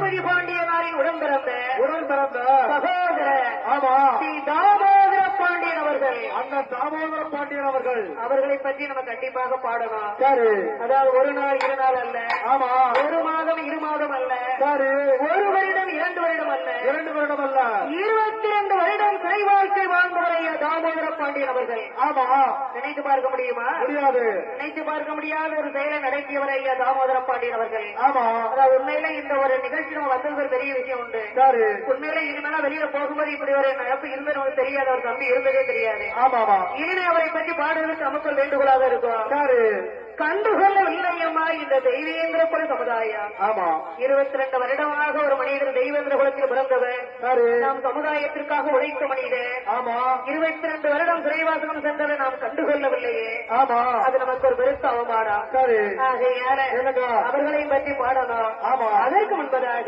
பாண்டியனாரின் உடன் பிறந்த சகோதர ஆமா ஸ்ரீ தாமோதர பாண்டியன் அவர்கள், அந்த தாமோதர பாண்டியன் அவர்களை பற்றி நம்ம கண்டிப்பாக பாடலாம். சரி. அதாவது ஒரு நாள் இரு நாள் அல்ல, ஆமா ஒரு மாதம் இரு மாதம் அல்ல, சரி, ஒரு வருடம் 2 வருடம் அல்ல, 2 வருடம் அல்ல, 22 வருடம் சிறை வாழ்க்கை வாழ்ந்தவரைய தாமோதர பாண்டியன் அவர்கள். ஆமா நினைத்து பார்க்க முடியுமா? முடியாது. நினைத்து பார்க்க முடியாத ஒரு செயலை நடத்தியவரைய தாமோதர பாண்டியன் அவர்கள். ஆமா அதாவது உண்மையில இந்த ஒரு நிகழ்ச்சி நம்ம வந்தது ஒரு பெரிய விஷயம் உண்டு. சரி. உண்மையில இனிமேல வெளியில போகும்போது இப்படி ஒரு நடப்பு இருந்து நமக்கு தெரியாது, ஒரு தம்பி இருந்ததே தெரியாது. ஆமாமா இனிமே அவரை பற்றி பாடுவதற்கு நமக்கு ஒரு வேண்டுகோளாக இருக்கும். சரி. கண்டுகொள்ளவில்லையம்மா இந்த தெய்வீந்திர குல சமுதாயம். ஆமா 22 வருடமாக ஒரு மனிதர் தெய்வேந்திர குலத்தில் பிறந்தவர். சரி. நாம் சமுதாயத்திற்காக உழைத்த மனிதர். ஆமா 22 வருடம் சிறைவாசகம் சென்றதை நாம் கண்டுகொள்ளவில்லையே, ஆமா அது நமக்கு ஒரு பெருத்த அவமானம். சரி. ஆகையால என்னங்க அவர்களையும் பற்றி பாடணும். ஆமா அதற்கு முன்பதாக